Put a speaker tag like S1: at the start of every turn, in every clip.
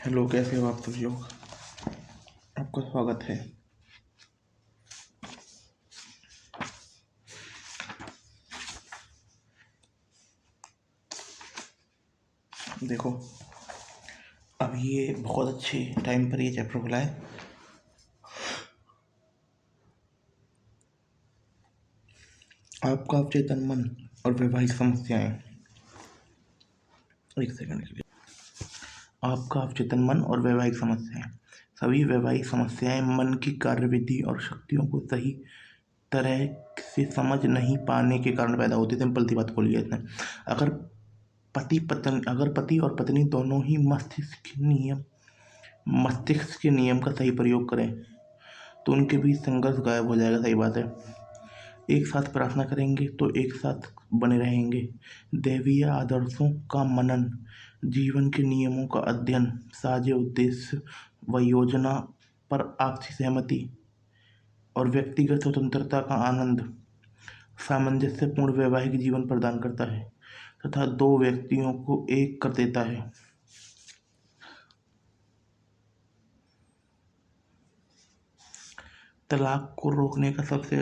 S1: Hello, कैसे हो आप सभी लोग। आपका स्वागत है। देखो, अब ये बहुत अच्छे टाइम पर ये चैप्टर खुला है। आपका अवचेतन मन और वैवाहिक समस्याएं। एक सेकंड के लिए। आपका अवचेतन मन और वैवाहिक समस्याएं। सभी वैवाहिक समस्याएं मन की कार्यविधि और शक्तियों को सही तरह से समझ नहीं पाने के कारण पैदा होती है। सिंपल सी बात बोली है इसने। अगर पति और पत्नी दोनों ही मस्तिष्क के नियम का सही प्रयोग करें तो उनके बीच संघर्ष गायब हो जाएगा। सही बात है। एक साथ प्रार्थना करेंगे तो एक साथ बने रहेंगे। दैवीय आदर्शों का मनन, जीवन के नियमों का अध्ययन, साझे उद्देश्य व योजना पर आपसी सहमति और व्यक्तिगत स्वतंत्रता का आनंद सामंजस्यपूर्ण वैवाहिक जीवन प्रदान करता है तथा दो व्यक्तियों को एक कर देता है। तलाक को रोकने का सबसे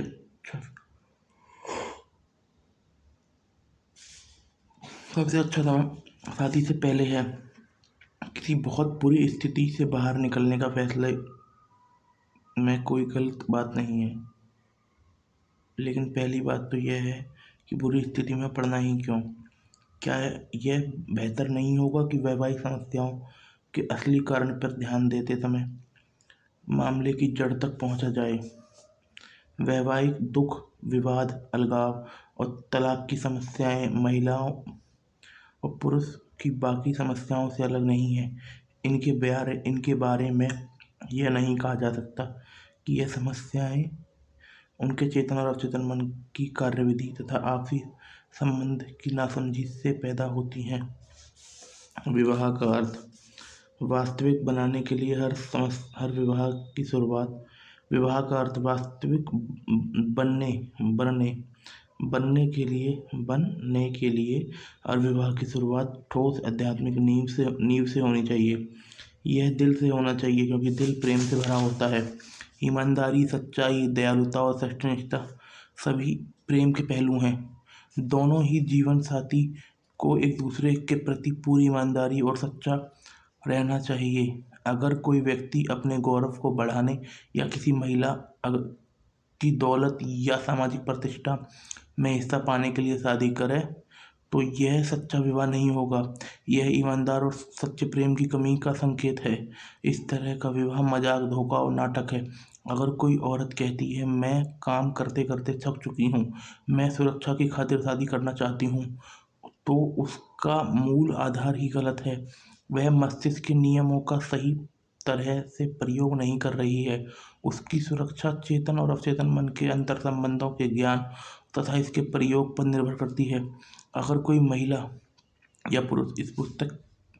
S1: अच्छा दवा शादी से पहले है। किसी बहुत बुरी स्थिति से बाहर निकलने का फैसला में कोई गलत बात नहीं है, लेकिन पहली बात तो यह है कि बुरी स्थिति में पड़ना ही क्यों। क्या यह बेहतर नहीं होगा कि वैवाहिक समस्याओं के असली कारण पर ध्यान देते समय मामले की जड़ तक पहुंचा जाए। वैवाहिक दुख, विवाद, अलगाव और तलाक की समस्याएं महिलाओं और पुरुष की बाकी समस्याओं से अलग नहीं है। इनके बारे में यह नहीं कहा जा सकता कि यह समस्याएं उनके चेतन और अवचेतन मन की कार्यविधि तथा आपसी संबंध की नासमझी से पैदा होती हैं। विवाह का अर्थ वास्तविक बनाने के लिए हर विवाह का अर्थ वास्तविक बनने के लिए और विवाह की शुरुआत ठोस आध्यात्मिक नींव से होनी चाहिए। यह दिल से होना चाहिए, क्योंकि दिल प्रेम से भरा होता है। ईमानदारी, सच्चाई, दयालुता और सत्यनिष्ठा सभी प्रेम के पहलू हैं। दोनों ही जीवन साथी को एक दूसरे के प्रति पूरी ईमानदारी और सच्चा रहना चाहिए। अगर कोई व्यक्ति अपने गौरव को बढ़ाने या किसी महिला की दौलत या सामाजिक प्रतिष्ठा में हिस्सा पाने के लिए शादी करे तो यह सच्चा विवाह नहीं होगा। यह ईमानदार और सच्चे प्रेम की कमी का संकेत है। इस तरह का विवाह मजाक, धोखा और नाटक है। अगर कोई औरत कहती है मैं काम करते करते थक चुकी हूँ, मैं सुरक्षा की खातिर शादी करना चाहती हूँ, तो उसका मूल आधार ही गलत है। वह मस्तिष्क के नियमों का सही तरह से प्रयोग नहीं कर रही है। उसकी सुरक्षा चेतन और अवचेतन मन के अंतर संबंधों के ज्ञान तथा इसके प्रयोग पर निर्भर करती है। अगर कोई महिला या पुरुष इस पुस्तक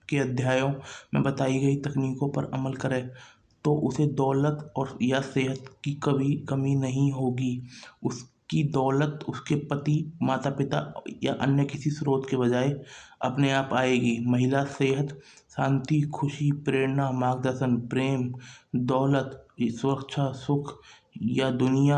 S1: के अध्यायों में बताई गई तकनीकों पर अमल करे तो उसे दौलत और या सेहत की कभी कमी नहीं होगी। उसकी दौलत उसके पति, माता पिता या अन्य किसी स्रोत के बजाय अपने आप आएगी। महिला सेहत, शांति, खुशी, प्रेरणा, मार्गदर्शन, प्रेम, दौलत, सुरक्षा, सुख या दुनिया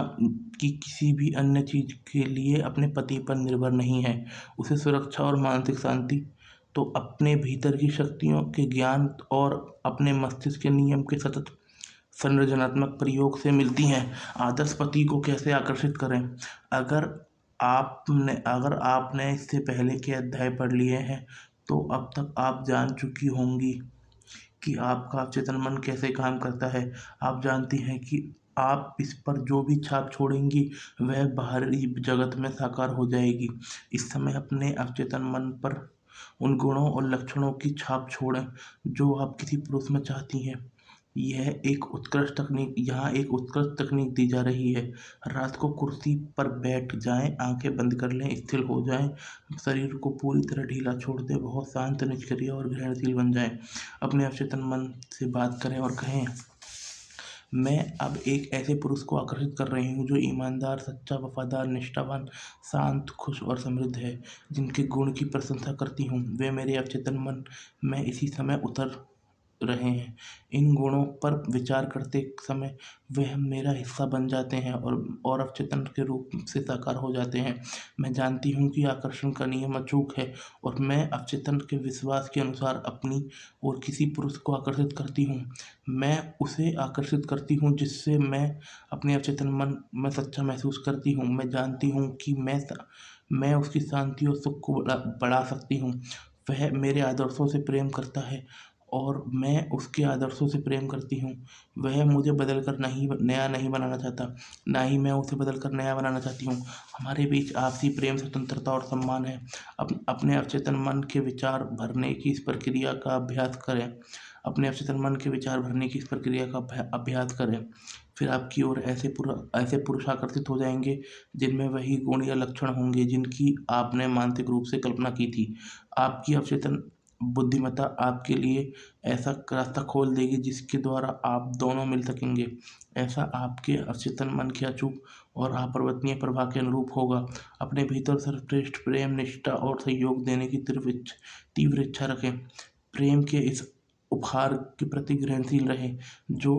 S1: की किसी भी अन्य चीज के लिए अपने पति पर निर्भर नहीं है। उसे सुरक्षा और मानसिक शांति तो अपने भीतर की शक्तियों के ज्ञान और अपने मस्तिष्क के नियम के सतत संरचनात्मक प्रयोग से मिलती हैं। आदर्श पति को कैसे आकर्षित करें। अगर आपने इससे पहले के अध्याय पढ़ लिए हैं तो अब तक आप जान चुकी होंगी कि आपका अवचेतन मन कैसे काम करता है। आप जानती हैं कि आप इस पर जो भी छाप छोड़ेंगी वह बाहरी जगत में साकार हो जाएगी। इस समय अपने अवचेतन मन पर उन गुणों और लक्षणों की छाप छोड़ें जो आप किसी पुरुष में चाहती हैं। यहाँ एक उत्कृष्ट तकनीक दी जा रही है। रात को कुर्सी पर बैठ जाएं, आंखें बंद कर लें, स्थिर हो जाएं, शरीर को पूरी तरह ढीला छोड़ दें, बहुत शांत, निष्क्रिय और ग्रहणशील बन जाएं। अपने अवचेतन मन से बात करें और कहें, मैं अब एक ऐसे पुरुष को आकर्षित कर रही हूँ जो ईमानदार, सच्चा, वफादार, निष्ठावान, शांत, खुश और समृद्ध है, जिनके गुण की प्रशंसा करती हूँ। वे मेरे अवचेतन मन में इसी समय उतर रहे हैं। इन गुणों पर विचार करते समय वह मेरा हिस्सा बन जाते हैं और अवचेतन के रूप से साकार हो जाते हैं। मैं जानती हूँ कि आकर्षण का नियम अचूक है और मैं अवचेतन के विश्वास के अनुसार अपनी और किसी पुरुष को आकर्षित करती हूँ। मैं उसे आकर्षित करती हूँ जिससे मैं अपने अवचेतन मन में सच्चा महसूस करती हूँ। मैं जानती हूँ कि मैं उसकी शांति और सुख को बढ़ा सकती हूँ। वह मेरे आदर्शों से प्रेम करता है और मैं उसके आदर्शों से प्रेम करती हूँ। वह मुझे बदल कर नया नहीं बनाना चाहता, ना ही मैं उसे बदल कर नया बनाना चाहती हूँ। हमारे बीच आपसी प्रेम, स्वतंत्रता और सम्मान है। अपने अवचेतन मन के विचार भरने की इस प्रक्रिया का अभ्यास करें। अपने अवचेतन मन के विचार भरने की इस प्रक्रिया का अभ्यास करें। फिर आपकी ओर ऐसे पुरुष आकर्षित हो जाएंगे जिनमें वही गुण या लक्षण होंगे जिनकी आपने मानसिक रूप से कल्पना की थी। आपकी अवचेतन बुद्धिमत्ता आपके लिए ऐसा रास्ता खोल देगी जिसके द्वारा आप दोनों मिल सकेंगे। ऐसा आपके अवचेतन मन के अचूक और अपरिवर्तनीय प्रभाव के अनुरूप होगा। अपने भीतर सर्वश्रेष्ठ प्रेम, निष्ठा और सहयोग देने की तीव्र इच्छा रखें। प्रेम के इस उपहार के प्रति ग्रहणशील रहें जो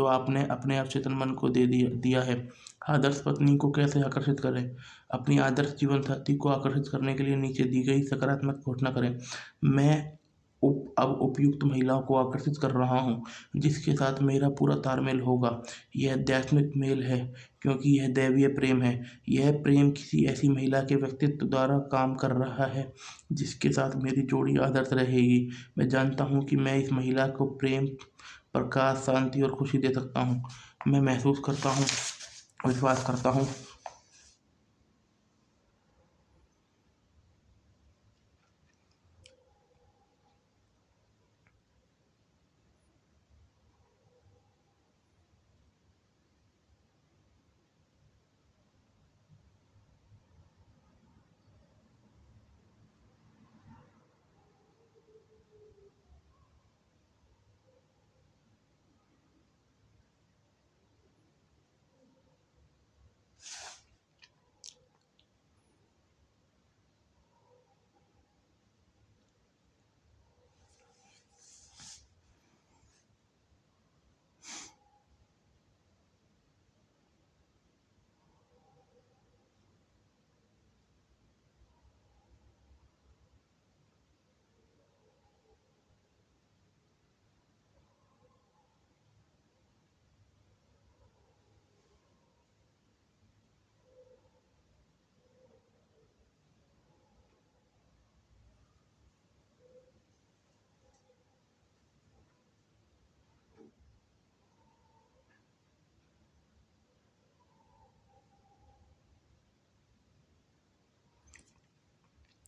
S1: आपने अपने अवचेतन मन को दिया है। आदर्श पत्नी को कैसे आकर्षित करें? अपनी आदर्श जीवन साथी को आकर्षित करने के लिए नीचे दी गई सकारात्मक घोषणा करें। मैं अब उपयुक्त महिलाओं को आकर्षित कर रहा हूँ जिसके साथ मेरा पूरा तालमेल होगा। यह आध्यात्मिक मेल है क्योंकि यह दैवीय प्रेम है। यह प्रेम किसी ऐसी महिला के व्यक्तित्व द्वारा काम कर रहा है जिसके साथ मेरी जोड़ी आदर्श रहेगी। मैं जानता हूँ कि मैं इस महिला को प्रेम, प्रकाश, शांति और खुशी दे सकता हूँ। मैं महसूस करता हूँ, विश्वास करता हूँ।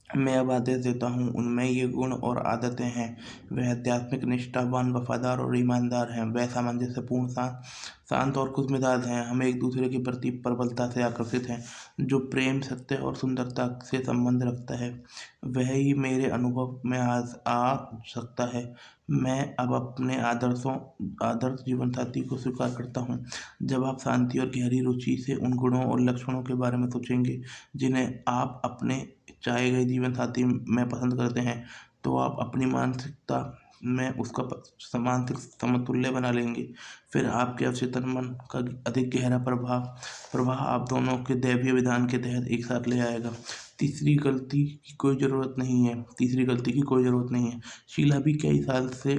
S1: मैं अब आदेश देता हूँ, उनमें ये गुण और आदतें हैं। वह आध्यात्मिक, निष्ठावान, वफादार और ईमानदार हैं। वह सामंजस्यपूर्ण, शांत और खुशमिजाज हैं। हम एक दूसरे के प्रति प्रबलता से आकर्षित हैं। जो प्रेम, सत्य और सुंदरता से संबंध रखता है वह ही मेरे अनुभव में आ सकता है। मैं अब अपने आदर्श जीवन साथी को स्वीकार करता हूँ। जब आप शांति और गहरी रुचि से उन गुणों और लक्षणों के बारे में सोचेंगे जिन्हें आप अपने चाहे गए जीवन साथी में पसंद करते हैं, तो आप अपनी मानसिकता में उसका मानसिक समतुल्य बना लेंगे। फिर आपके अवचेतन मन का अधिक गहरा प्रवाह आप दोनों के दैवीय विधान के तहत एक साथ ले आएगा। तीसरी गलती की कोई ज़रूरत नहीं है। शीला भी कई साल से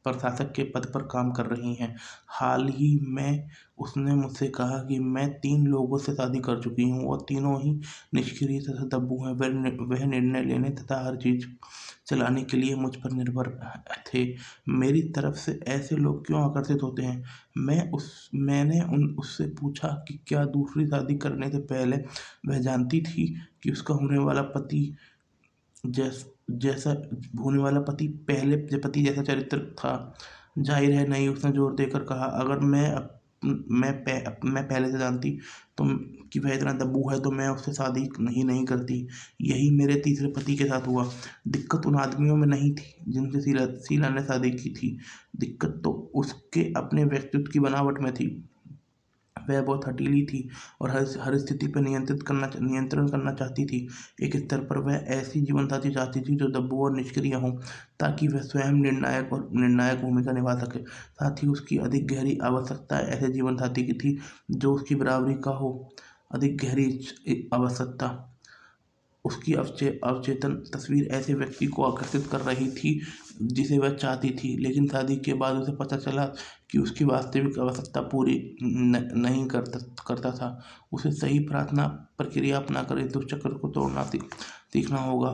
S1: प्रशासक के पद पर काम कर रही हैं। हाल ही में उसने मुझसे कहा कि मैं 3 लोगों से शादी कर चुकी हूँ और तीनों ही निष्क्रिय तथा दब्बू हैं। वह निर्णय लेने तथा हर चीज़ चलाने के लिए मुझ पर निर्भर थे। मेरी तरफ से ऐसे लोग क्यों आकर्षित होते हैं? मैंने उससे पूछा कि क्या दूसरी शादी करने से पहले वह जानती थी कि उसका होने वाला पति जैसा पहले पति जैसा चरित्र था। जाहिर है नहीं, उसने जोर देकर कहा। अगर मैं पहले से जानती तो कि वह इतना दब्बू है तो मैं उससे शादी नहीं करती। यही मेरे तीसरे पति के साथ हुआ। दिक्कत उन आदमियों में नहीं थी जिनसे शीला ने शादी की थी। दिक्कत तो उसके अपने व्यक्तित्व की बनावट में थी। वह बहुत हठीली थी और हर स्थिति पर नियंत्रण करना चाहती थी। एक स्तर पर वह ऐसी जीवनसाथी चाहती थी जो दब्बू और निष्क्रिय हो, ताकि वह स्वयं निर्णायक भूमिका निभा सके। साथ ही उसकी अधिक गहरी आवश्यकता ऐसे जीवनसाथी की थी जो उसकी बराबरी का हो। अधिक गहरी आवश्यकता उसकी अवचेतन तस्वीर ऐसे व्यक्ति को आकर्षित कर रही थी जिसे वह चाहती थी, लेकिन शादी के बाद उसे पता चला कि उसकी वास्तविक आवश्यकता पूरी नहीं करता था। उसे सही प्रार्थना प्रक्रिया अपनाकर इस दुष्चक्र को तोड़ना सीखना होगा।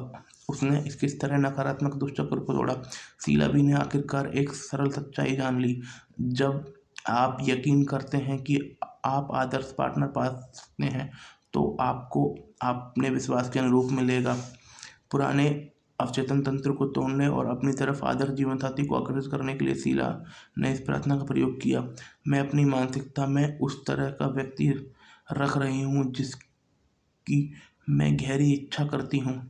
S1: उसने किस तरह नकारात्मक दुष्चक्र को तोड़ा। शीला भी ने आखिरकार एक सरल सच्चाई जान ली। जब आप यकीन करते हैं कि आप आदर्श पार्टनर पा सकते हैं, तो आपको अपने विश्वास के अनुरूप मिलेगा। पुराने अवचेतन तंत्र को तोड़ने और अपनी तरफ आदर्श जीवनसाथी को आकर्षित करने के लिए शीला ने इस प्रार्थना का प्रयोग किया। मैं अपनी मानसिकता में उस तरह का व्यक्ति रख रही हूँ जिसकी मैं गहरी इच्छा करती हूँ।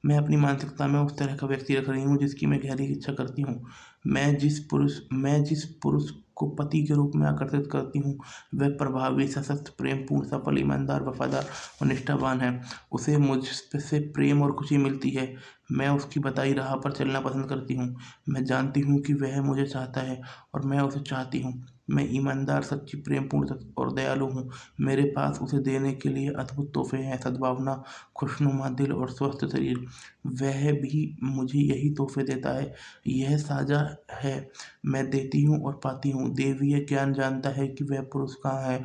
S1: मैं अपनी मानसिकता में उस तरह का व्यक्ति रख रही हूँ जिसकी मैं गहरी इच्छा करती हूँ। मैं जिस पुरुष को पति के रूप में आकर्षित करती हूँ, वह प्रभावी, सशक्त, प्रेमपूर्ण, सफल, ईमानदार, वफादार और निष्ठावान है। उसे मुझसे प्रेम और खुशी मिलती है। मैं उसकी बताई राह पर चलना पसंद करती हूँ। मैं जानती हूँ कि वह मुझे चाहता है और मैं उसे चाहती हूँ। मैं ईमानदार, सच्ची, प्रेमपूर्ण और दयालु हूँ। मेरे पास उसे देने के लिए अद्भुत तोहफे हैं: सद्भावना, खुशनुमा दिल और स्वस्थ शरीर। वह भी मुझे यही तोहफे देता है। यह साझा है, मैं देती हूँ और पाती हूँ। देवीय ज्ञान जानता है कि वह पुरुष कहाँ है,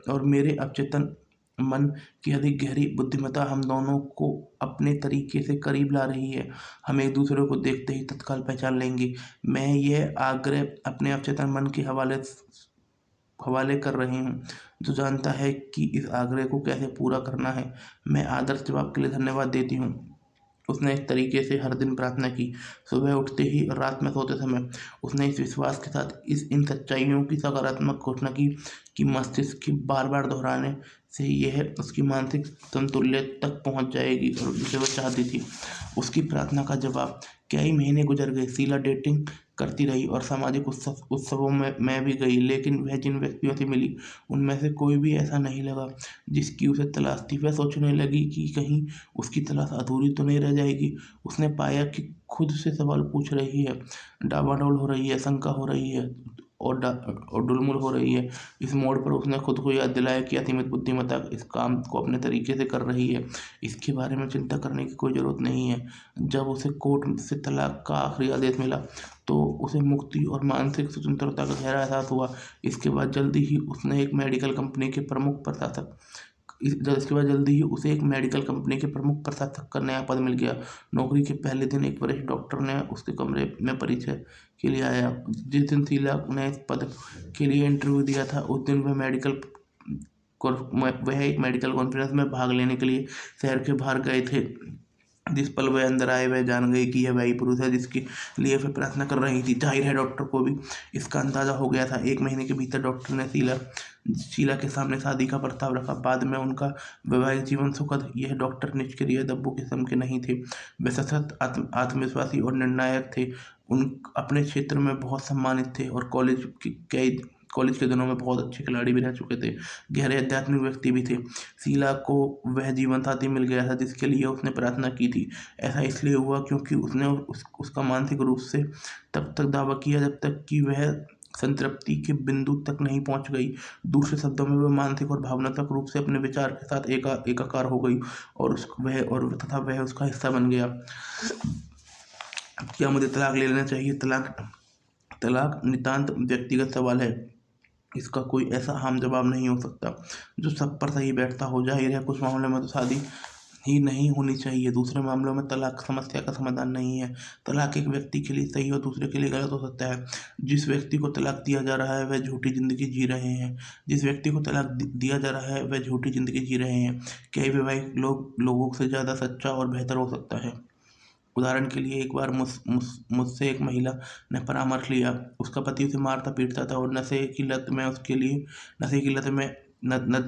S1: और मेरे अवचेतन मन की अधिक गहरी बुद्धिमत्ता हम दोनों को अपने तरीके से करीब ला रही है। हम एक दूसरे को देखते ही तत्काल पहचान लेंगे। मैं यह आग्रह अपने अवचेतन मन के हवाले कर रही हूँ, जो जानता है कि इस आग्रह को कैसे पूरा करना है। मैं आदर्श जवाब के लिए धन्यवाद देती हूँ। उसने इस तरीके से हर दिन प्रार्थना की, सुबह उठते ही और रात में सोते समय। उसने इस विश्वास के साथ इन सच्चाइयों की सकारात्मक घोषणा की कि मस्तिष्क के बार बार दोहराने से यह उसकी मानसिक संतुल्य तक पहुंच जाएगी और जिसे वह चाहती थी। उसकी प्रार्थना का जवाब। कई महीने गुजर गए। शीला डेटिंग करती रही और सामाजिक उत्सवों में भी गई, लेकिन वह जिन व्यक्तियों से मिली उनमें से कोई भी ऐसा नहीं लगा जिसकी उसे तलाश थी। वह सोचने लगी कि कहीं उसकी तलाश अधूरी तो नहीं रह जाएगी। उसने पाया कि खुद से सवाल पूछ रही है, डावाडोल हो रही है, शंका हो रही है और डुलमुल हो रही है। इस मोड़ पर उसने खुद को याद दिलाया कि असीमित बुद्धिमत्ता इस काम को अपने तरीके से कर रही है। इसके बारे में चिंता करने की कोई ज़रूरत नहीं है। जब उसे कोर्ट से तलाक का आखिरी आदेश मिला तो उसे मुक्ति और मानसिक स्वतंत्रता का गहरा एहसास हुआ। इसके बाद जल्दी ही उसे एक मेडिकल कंपनी के प्रमुख प्रशासक का नया पद मिल गया। नौकरी के पहले दिन एक वरिष्ठ डॉक्टर ने उसके कमरे में परिचय के लिए आया। जिस दिन शीला ने इस पद के लिए इंटरव्यू दिया था, उस दिन वह एक मेडिकल कॉन्फ्रेंस में भाग लेने के लिए शहर के बाहर गए थे। जिस पल वह अंदर आए, वह जान गई कि यह वही पुरुष है जिसके लिए वह प्रार्थना कर रही थी। जाहिर है डॉक्टर को भी इसका अंदाजा हो गया था। 1 महीने के भीतर डॉक्टर ने शीला के सामने शादी का प्रस्ताव रखा। बाद में उनका वैवाहिक जीवन सुखद। यह डॉक्टर निष्क्रिय दब्बू किस्म के नहीं थे। वे सशक्त, आत्मविश्वासी और निर्णायक थे। उन अपने क्षेत्र में बहुत सम्मानित थे और कॉलेज के दिनों में बहुत अच्छे खिलाड़ी भी रह चुके थे। गहरे आध्यात्मिक व्यक्ति भी थे। शीला को वह जीवन साथी मिल गया था जिसके लिए उसने प्रार्थना की थी। ऐसा इसलिए हुआ क्योंकि उसने उसका मानसिक रूप से तब तक दावा किया जब तक कि वह संतृप्ति के बिंदु तक नहीं पहुंच गई। दूसरे शब्दों में, वह मानसिक और भावनात्मक रूप से अपने विचार के साथ एकाकार हो गई तथा वह उसका हिस्सा बन गया। क्या मुझे तलाक ले लेना चाहिए? तलाक नितांत व्यक्तिगत सवाल है। इसका कोई ऐसा आम जवाब नहीं हो सकता जो सब पर सही बैठता हो। जाहिर है कुछ मामलों में तो शादी ही नहीं होनी चाहिए। दूसरे मामलों में तलाक समस्या का समाधान नहीं है। तलाक एक व्यक्ति के लिए सही और दूसरे के लिए गलत हो सकता है। जिस व्यक्ति को तलाक दिया जा रहा है वह झूठी जिंदगी जी रहे हैं। जिस व्यक्ति को तलाक दिया जा रहा है वह झूठी जिंदगी जी रहे हैं। कई वैवाहिक लोगों से ज़्यादा सच्चा और बेहतर हो सकता है। उदाहरण के लिए, एक बार मुझसे एक महिला ने परामर्श लिया। उसका पति उसे मारता पीटता था और नशे की लत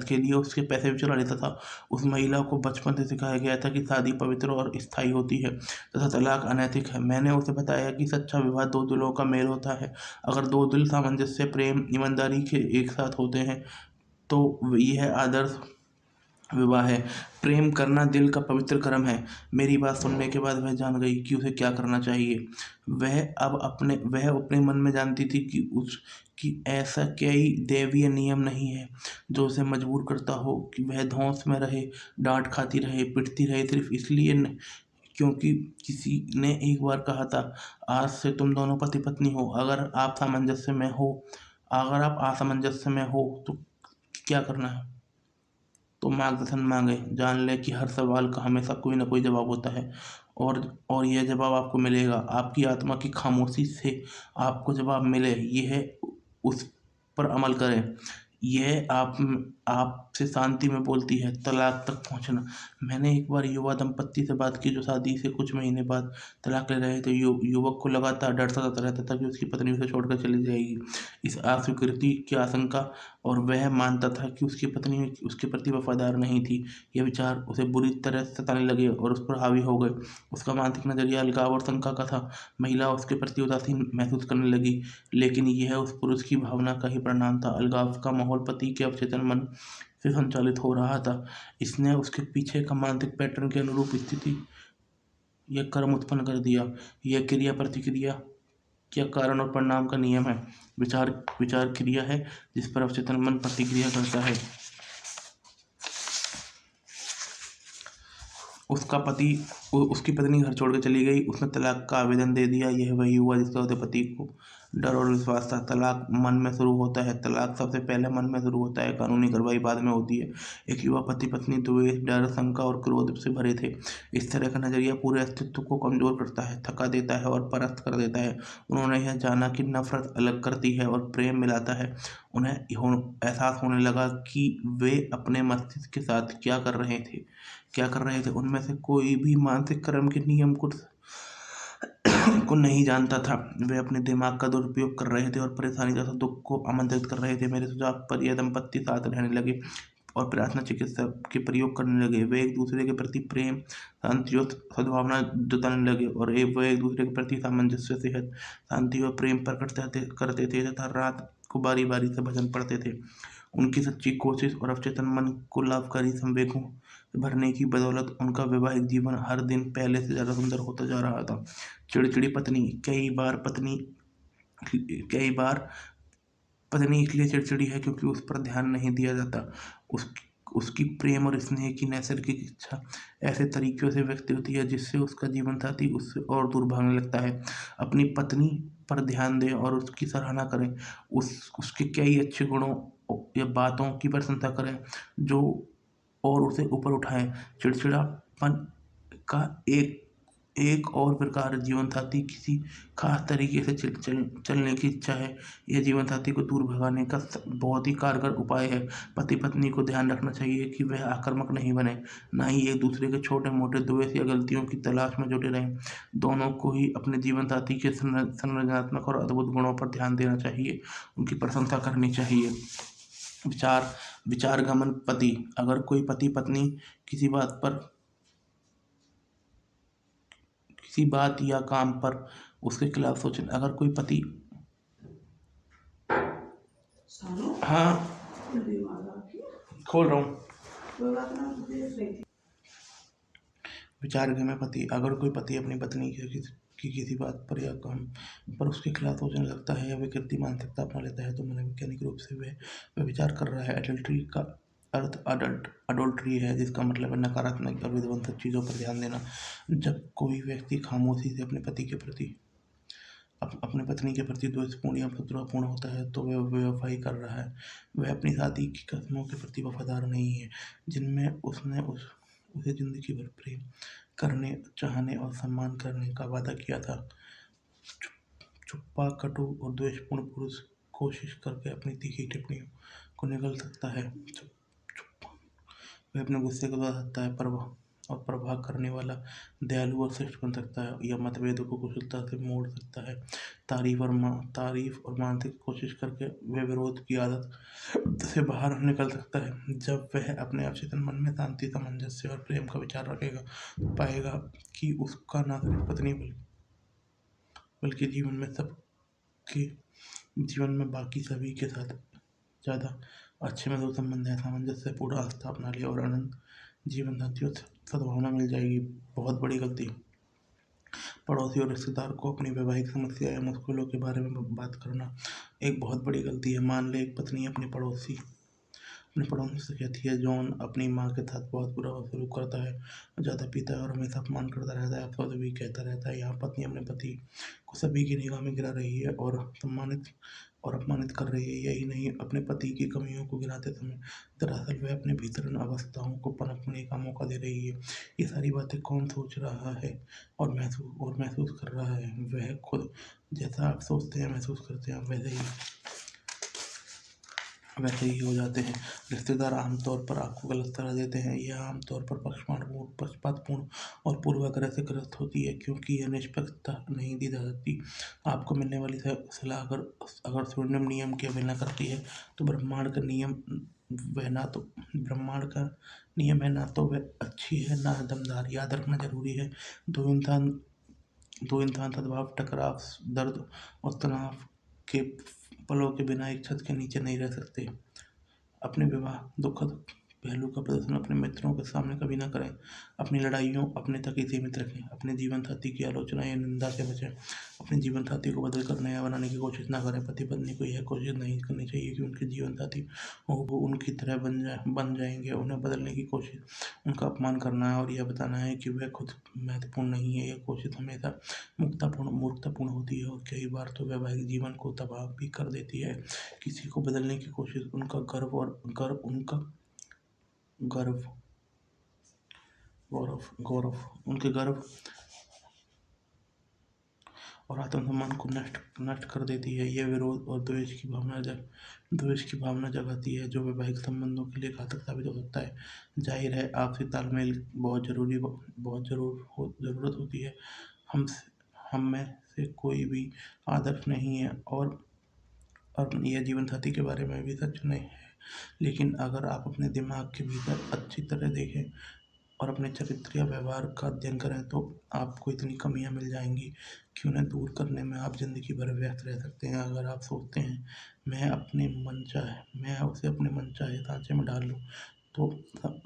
S1: के लिए उसके पैसे भी चुरा लेता था। उस महिला को बचपन से सिखाया गया था कि शादी पवित्र और स्थायी होती है तथा तलाक अनैतिक है। मैंने उसे बताया कि सच्चा विवाह 2 दिलों का मेल होता है। अगर 2 दिल सामंजस्य, प्रेम, ईमानदारी के एक साथ होते हैं तो यह आदर्श विवाह है। प्रेम करना दिल का पवित्र कर्म है। मेरी बात सुनने के बाद वह जान गई कि उसे क्या करना चाहिए। वह अपने मन में जानती थी कि ऐसा कोई दैवीय नियम नहीं है जो उसे मजबूर करता हो कि वह धौंस में रहे, डांट खाती रहे, पिटती रहे, सिर्फ इसलिए क्योंकि किसी ने एक बार कहा था, आज से तुम दोनों पति पत्नी हो। अगर आप असमंजस में हो तो क्या करना है? तो मार्गदर्शन मांगे। जान लें कि हर सवाल का हमेशा कोई ना कोई जवाब होता है, और यह जवाब आपको मिलेगा। आपकी आत्मा की खामोशी से आपको जवाब मिले, यह उस पर अमल करें। यह आपसे शांति में बोलती है। तलाक तक पहुंचना। मैंने एक बार युवा दंपत्ति से बात की जो शादी से कुछ महीने बाद तलाक ले रहे थे। युवक को लगातार डर सताता रहता था कि उसकी पत्नी उसे छोड़कर चली जाएगी। इस अस्वीकृति की आशंका, और वह मानता था कि उसकी पत्नी उसके प्रति वफादार नहीं थी। ये विचार उसे बुरी तरह सताने लगे और उस पर हावी हो गए। उसका मानसिक नजरिया अलगाव और शंका का था। महिला उसके प्रति उदासीन महसूस करने लगी, लेकिन यह उस पुरुष की भावना का ही परिणाम था। अलगाव का माहौल पति के अवचेतन मन से संचालित हो रहा था। इसने उसके पीछे का मानसिक पैटर्न के अनुरूप स्थिति यह कर्म उत्पन्न कर दिया। यह क्रिया प्रतिक्रिया क्या कारण और परिणाम का नियम है। विचार विचार क्रिया है जिस पर अवचेतन मन प्रतिक्रिया करता है। उसकी पत्नी घर छोड़कर चली गई। उसने तलाक का आवेदन दे दिया। यह वही हुआ जिसका उसके पति को डर और विश्वास था। तलाक मन में शुरू होता है। तलाक सबसे पहले मन में शुरू होता है, कानूनी कार्रवाई बाद में होती है। एक युवा पति पत्नी द्वेष, डर, शंका और क्रोध से भरे थे। इस तरह का नजरिया पूरे अस्तित्व को कमजोर करता है, थका देता है और परास्त कर देता है। उन्होंने यह जाना कि नफरत अलग करती है और प्रेम मिलाता है। उन्हें एहसास होने लगा कि वे अपने मस्तिष्क के साथ क्या कर रहे थे। उनमें से कोई भी मानसिक कर्म के नियम को नहीं जानता था। वे अपने दिमाग का दुरुपयोग कर रहे थे और परेशानी तथा दुख को आमंत्रित कर रहे थे। मेरे सुझाव पर यह दंपत्ति साथ रहने लगे और प्रार्थना चिकित्सा के प्रयोग करने लगे। वे एक दूसरे के प्रति प्रेम, शांति और सद्भावना जताने लगे, और वे एक दूसरे के प्रति सामंजस्य, सेहत, शांति और प्रेम प्रकट करते थे तथा रात को बारी बारी से भजन पढ़ते थे। उनकी सच्ची कोशिश और अवचेतन मन को लाभकारी संवेगों से भरने की बदौलत उनका वैवाहिक जीवन हर दिन पहले से ज़्यादा सुंदर होता जा रहा था। चिड़चिड़ी पत्नी। कई बार पत्नी इसलिए चिड़चिड़ी है क्योंकि उस पर ध्यान नहीं दिया जाता। उसकी प्रेम और स्नेह की नैसर्गिक इच्छा ऐसे तरीक़ों से व्यक्त होती है जिससे उसका जीवन साथी उससे और दूर भागने लगता है। अपनी पत्नी पर ध्यान दें और उसकी सराहना करें। उसके कई अच्छे गुणों या बातों की प्रशंसा करें जो और उसे ऊपर उठाएं। चिड़चिड़ापन का एक और प्रकार जीवन साथी किसी खास तरीके से चलने की इच्छा है। यह जीवन साथी को दूर भगाने का बहुत ही कारगर उपाय है। पति पत्नी को ध्यान रखना चाहिए कि वह आक्रामक नहीं बने, ना ही एक दूसरे के छोटे मोटे द्वेष या गलतियों की तलाश में जुटे रहें। दोनों को ही अपने जीवन साथी के संरचनात्मक और अद्भुत गुणों पर ध्यान देना चाहिए, उनकी प्रशंसा करनी चाहिए। विचारगमन पति। अगर कोई पति पत्नी किसी बात या काम पर उसके खिलाफ सोचे। अगर कोई पति हाँ खोल रहा हूँ। विचारगमन पति। अगर कोई पति अपनी पत्नी की किसी बात पर या काम पर उसके खिलाफ सोचने लगता है या विकृति मानसिकता अपना लेता है तो मनोवैज्ञानिक रूप से वह विचार कर रहा है। एडल्ट्री का अर्थ अडोल्ट्री है, जिसका मतलब है नकारात्मक और विध्वंसक चीज़ों पर ध्यान देना। जब कोई व्यक्ति खामोशी से अपने पत्नी के प्रति द्वेषपूर्ण या उपद्रवपूर्ण होता है तो वह बेवफाई कर रहा है। वह अपनी शादी की कस्मों के प्रति वफादार नहीं है जिनमें उसने उसे जिंदगी भर प्रेम करने, चाहने और सम्मान करने का वादा किया था। चुप्पा, कटु और द्वेषपूर्ण पुरुष कोशिश करके अपनी तीखी टिप्पणियों को निगल सकता है। वह अपने गुस्से को बढ़ा सकता है और प्रभाव करने वाला, दयालु और श्रेष्ठ बन सकता है या मतभेदों को कुशलता से मोड़ सकता है। तारीफ और मानसिक कोशिश करके वह विरोध की आदत से बाहर निकल सकता है। जब वह अपने अवचेतन मन में शांति, सामंजस्य और प्रेम का विचार रखेगा तो पाएगा कि उसका न सिर्फ पत्नी बल्कि जीवन में बाकी सभी के साथ ज़्यादा अच्छे मधुर संबंध है, सामंजस्य पूर्ण आस्था अपना ले और अनंत जीवन साथियों से सद्भावना मिल जाएगी। बहुत बड़ी गलती पड़ोसी और रिश्तेदार को अपनी वैवाहिक समस्या या मुश्किलों के बारे में बात करना एक बहुत बड़ी गलती है। मान ले एक पत्नी अपने पड़ोसी से कहती है, जॉन अपनी माँ के साथ बहुत बुरा सलूक करता है, ज़्यादा पीता है और हमेशा अपमान करता रहता है, अफसोस भी कहता रहता है। यहाँ पत्नी अपने पति को सभी की निगाह में गिरा रही है और सम्मानित और अपमानित कर रही है। यही नहीं, अपने पति की कमियों को गिनाते समय दरअसल वह अपने भीतर अवस्थाओं को पनपने का मौका दे रही है। ये सारी बातें कौन सोच रहा है और महसूस कर रहा है? वह खुद। जैसा आप सोचते हैं महसूस करते हैं, वैसे ही हो जाते हैं। रिश्तेदार आमतौर पर आपको गलत सलाह देते हैं। यह आमतौर पर पक्षपातपूर्ण और पूर्वाग्रह से ग्रस्त होती है, क्योंकि यह निष्पक्षता नहीं दी जा सकती। आपको मिलने वाली सलाह अगर स्वर्णिम नियम की अवहेलना करती है तो ब्रह्मांड का नियम है, ना तो वह अच्छी है ना दमदार। याद रखना जरूरी है, दो इंसान सद्भाव, टकराव, दर्द और तनाव के पलों के बिना एक छत के नीचे नहीं रह सकते। अपने विवाह दुखद पहलू का प्रदर्शन अपने मित्रों के सामने कभी ना करें। अपनी लड़ाइयों अपने तक ही सीमित रखें। अपने जीवन साथी की आलोचना या निंदा से बचें। अपने जीवन साथी को बदल कर नया बनाने की कोशिश ना करें। पति पत्नी को यह कोशिश नहीं करनी चाहिए कि उनके जीवन साथी वो उनकी तरह बन जाएंगे। उन्हें बदलने की कोशिश उनका अपमान करना है और यह बताना है कि वह खुद महत्वपूर्ण नहीं है। यह कोशिश हमेशा मूर्खतापूर्ण होती है और कई बार तो वैवाहिक जीवन को तबाह भी कर देती है। किसी को बदलने की कोशिश उनका गर्व उनके गर्व और आत्मसम्मान को नष्ट कर देती है। यह विरोध और द्वेष की भावना जगाती है, जो वैवाहिक संबंधों के लिए घातक साबित हो सकता है। जाहिर है, आपसी तालमेल बहुत ज़रूरत होती है। हम में से कोई भी आदर्श नहीं है और यह जीवन साथी के बारे में भी सच नहीं है। लेकिन अगर आप अपने दिमाग के भीतर अच्छी तरह देखें और अपने चरित्र या व्यवहार का अध्ययन करें, तो आपको इतनी कमियां मिल जाएंगी कि उन्हें दूर करने में आप जिंदगी भर व्यस्त रह सकते हैं। अगर आप सोचते हैं मैं उसे अपने मनचाहे ढांचे में डाल लूं, तो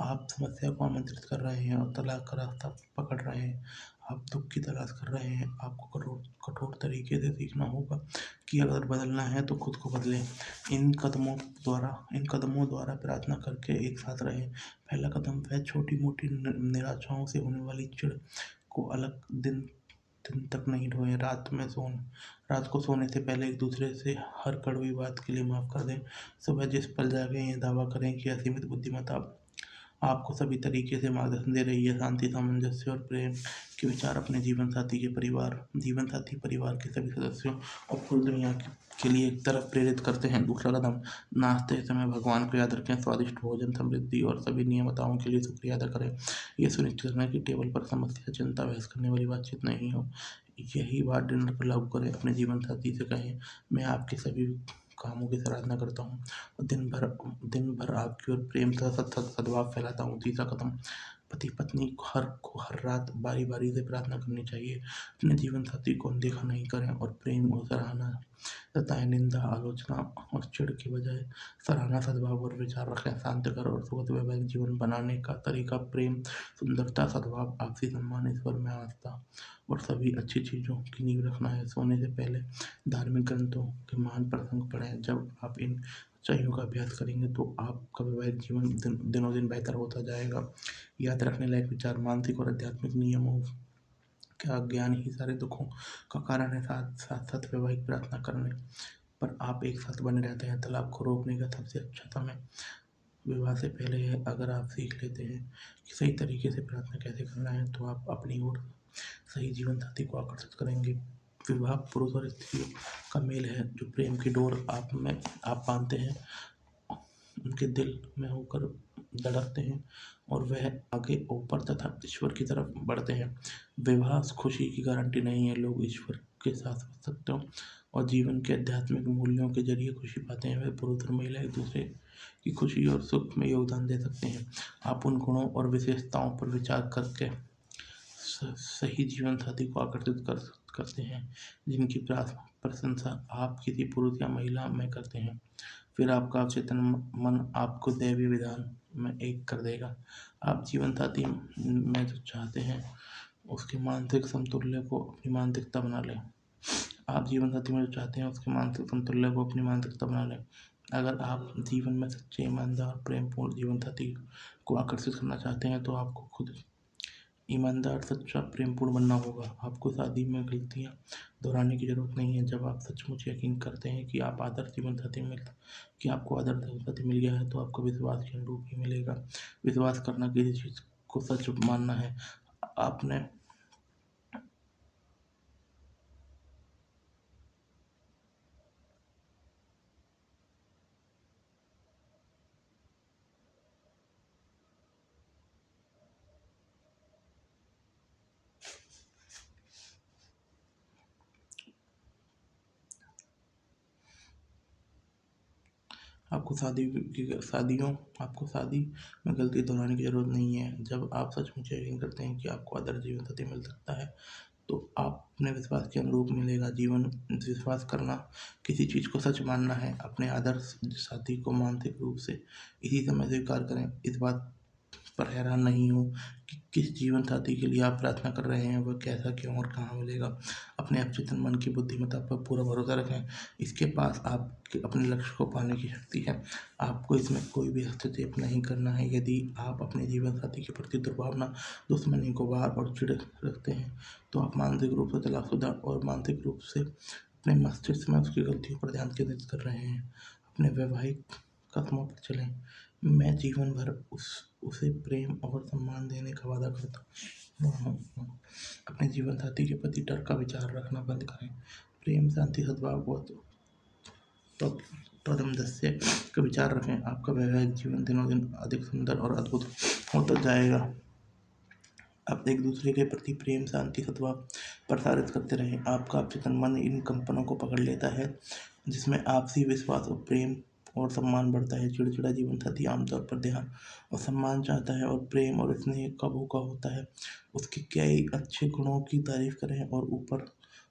S1: आप समस्या को आमंत्रित कर रहे हैं और तलाक का रास्ता पकड़ रहे हैं। आप दुख की तलाश कर रहे हैं। आपको कठोर तरीके से सीखना होगा कि अगर बदलना है तो खुद को बदलें। इन कदमों द्वारा प्रार्थना करके एक साथ रहें। पहला कदम वह छोटी मोटी निराशाओं से होने वाली चिढ़ को अलग दिन तक नहीं ढोएं। रात को सोने से पहले एक दूसरे से हर कड़वी बात के लिए माफ़ कर दें। सुबह जिस पल जागें यह दावा करें कि असीमित बुद्धिमत्ता आपको सभी तरीके से मार्गदर्शन दे रही है। शांति, सामंजस्य और प्रेम के विचार अपने जीवन साथी परिवार के सभी सदस्यों और पूरी दुनिया के लिए एक तरफ प्रेरित करते हैं। दूसरा कदम, नाश्ते समय भगवान को याद रखें। स्वादिष्ट भोजन, समृद्धि और सभी नियमताओं के लिए शुक्रिया अदा करें। यह सुनिश्चित करना कि टेबल पर समस्या, चिंता, बहस करने वाली बातचीत नहीं हो। यही बात डिनर पर लागू करें। अपने जीवन साथी से कहें, मैं आपके सभी कामों की सराहना करता हूँ और दिन भर आपकी ओर प्रेम का सद्भाव फैलाता हूँ। तीसरा कदम, पति पत्नी को हर रात बारी बारी से प्रार्थना करनी चाहिए। अपने जीवन साथी को अनदेखा नहीं करें और प्रेम और सराहना जताएं। निंदा, आलोचना और चिढ़ की बजाय सराहना, सद्भाव और विचार रखें। शांतिकर और सुखद वैवाहिक जीवन बनाने का तरीका प्रेम, सुंदरता, सद्भाव, आपसी सम्मान, ईश्वर में आस्था और सभी अच्छी चीज़ों की नींव रखना है। सोने से पहले धार्मिक ग्रंथों के महान प्रसंग पढ़ें। जब आप इन सच्चाइयों का अभ्यास करेंगे तो आपका वैवाहिक जीवन दिनों दिन बेहतर होता जाएगा। याद रखने लायक विचार, मानसिक और आध्यात्मिक नियमों का अज्ञान ही सारे दुखों का कारण है। साथ वैवाहिक प्रार्थना करने पर आप एक साथ बने रहते हैं। तलाक को रोकने का सबसे अच्छा समय विवाह से पहले है। अगर आप सीख लेते हैं कि सही तरीके से प्रार्थना कैसे करना है, तो आप अपनी ओर सही जीवन साथी को आकर्षित करेंगे। विवाह पुरुष और स्त्री का मेल है। जो प्रेम की डोर आप बांधते हैं, उनके दिल में होकर धड़कते हैं और वह आगे ऊपर तथा ईश्वर की तरफ बढ़ते हैं। विवाह खुशी की गारंटी नहीं है। लोग ईश्वर के साथ समझ सकते हो और जीवन के आध्यात्मिक मूल्यों के जरिए खुशी पाते हैं। वे पुरुष और महिला एक दूसरे की खुशी और सुख में योगदान दे सकते हैं। आप उन गुणों और विशेषताओं पर विचार करके सही जीवन साथी को आकर्षित करते हैं जिनकी प्रशंसा आप किसी पुरुष या महिला में करते हैं। फिर आपका अवचेतन मन आपको दैवीय विधान में एक कर देगा। आप जीवन साथी में जो चाहते हैं उसके मानसिक समतुल्य को अपनी मानसिकता बना लें। आप जीवन साथी में जो चाहते हैं उसके मानसिक समतुल्य को अपनी मानसिकता बना लें। अगर आप जीवन में सच्चे, ईमानदार, प्रेमपूर्ण जीवन साथी को आकर्षित करना चाहते हैं तो आपको खुद ईमानदार, सच्चा, प्रेमपूर्ण बनना होगा। आपको शादी में गलतियाँ दोहराने की ज़रूरत नहीं है। जब आप सचमुच यकीन करते हैं कि आप आदर्श जीवन साथी मिल कि आपको आदर्श जीवन साथी मिल गया है तो आपको विश्वास के अनुरूप ही मिलेगा। विश्वास करना किसी चीज़ को सच मानना है। आपने आपको शादी में गलती दोहराने की ज़रूरत नहीं है। जब आप सचमुच यकीन करते हैं कि आपको आदर्श जीवन साथी मिल सकता है तो आप अपने विश्वास के अनुरूप मिलेगा। जीवन विश्वास करना किसी चीज़ को सच मानना है। अपने आदर्श साथी को मानसिक रूप से इसी समय स्वीकार करें। इस बात पर हैरान नहीं हो कि किस जीवन साथी के लिए आप प्रार्थना कर रहे हैं, वह कैसा, क्यों और कहाँ मिलेगा। अपने अवचेतन मन की बुद्धिमत्ता पर पूरा भरोसा रखें। इसके पास आपके अपने लक्ष्य को पाने की शक्ति है। आपको इसमें कोई भी हस्तक्षेप नहीं करना है। यदि आप अपने जीवन साथी के प्रति दुर्भावना, दुश्मनी, गुबार और चिढ़ रखते हैं तो आप मानसिक रूप से तलाकशुदा और मानसिक रूप से अपने मस्तिष्क में उसकी गलतियों पर ध्यान केंद्रित कर रहे हैं। अपने वैवाहिक कदमों पर चलें। मैं जीवन भर उसे प्रेम और सम्मान देने का वादा करता हूँ। अपने जीवन साथी के प्रति डर का विचार रखना बंद करें। प्रेम, शांति, सद्भाव और सामंजस्य का विचार रखें। आपका वैवाहिक जीवन दिनों दिन अधिक सुंदर और अद्भुत होता जाएगा। आप एक दूसरे के प्रति प्रेम, शांति, सद्भाव प्रसारित करते रहें। आपका अवचेतन मन इन कंपनों को पकड़ लेता है जिसमें आपसी विश्वास और प्रेम और सम्मान बढ़ता है। चिड़चिड़ा जीवन साथी आमतौर पर ध्यान और सम्मान चाहता है और प्रेम और स्नेह का भूखा होता है। उसके कई अच्छे गुणों की तारीफ करें और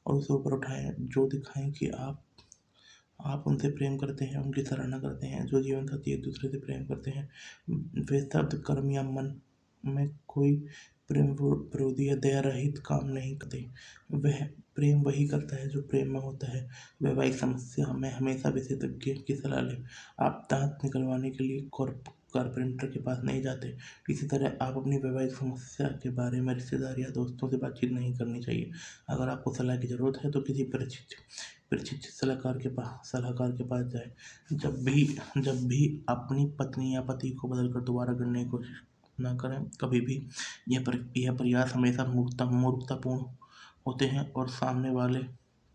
S1: उसे ऊपर उठाएं। जो दिखाएं कि आप उनसे प्रेम करते हैं, उनकी सराहना करते हैं। जो जीवन साथी एक दूसरे से प्रेम करते हैं वे शब्द, कर्म या मन में कोई प्रेम विरोधी या दया रहित काम नहीं करते। वह प्रेम वही करता है जो प्रेम में होता है। वैवाहिक समस्या में हमेशा विशेषज्ञ की सलाह लें। आप दांत निकलवाने के लिए कारपेंटर के पास नहीं जाते। इसी तरह आप अपनी वैवाहिक समस्या के बारे में रिश्तेदार या दोस्तों से बातचीत नहीं करनी चाहिए। अगर आपको सलाह की ज़रूरत है तो किसी प्रशिक्षित सलाहकार के पास जाएं। जब भी अपनी पत्नी या पति को बदलकर दोबारा करने की कोशिश न करें। कभी भी यह प्रयास हमेशा मूर्खतापूर्ण होते हैं और सामने वाले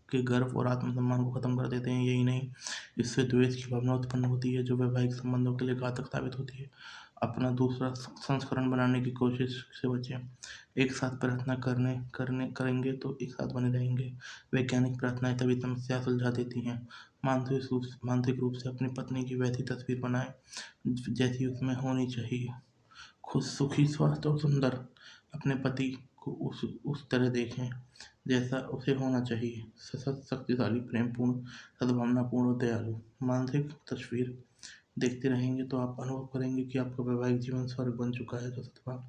S1: के गर्व और आत्मसम्मान को खत्म कर देते हैं। यही नहीं, इससे द्वेष की भावना उत्पन्न होती है जो वैवाहिक संबंधों के लिए घातक साबित होती है। अपना दूसरा संस्करण बनाने की कोशिश से बचें। एक साथ प्रार्थना करने करने करेंगे तो एक साथ बने रहेंगे। वैज्ञानिक प्रार्थनाएं तभी समस्या सुलझा देती हैं। मानसिक रूप से अपनी पत्नी की वैसी तस्वीर बनाएं जैसी उसमें होनी चाहिए। खुश, सुखी, स्वस्थ और सुंदर। अपने पति को उस तरह देखें जैसा उसे होना चाहिए। सशक्त, शक्तिशाली, प्रेमपूर्ण, सद्भावनापूर्ण और दयालु। मानसिक तस्वीर देखते रहेंगे तो आप अनुभव करेंगे कि आपका वैवाहिक जीवन स्वर्ग बन चुका है जो सद्भाव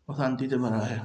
S1: और शांति से भरा है।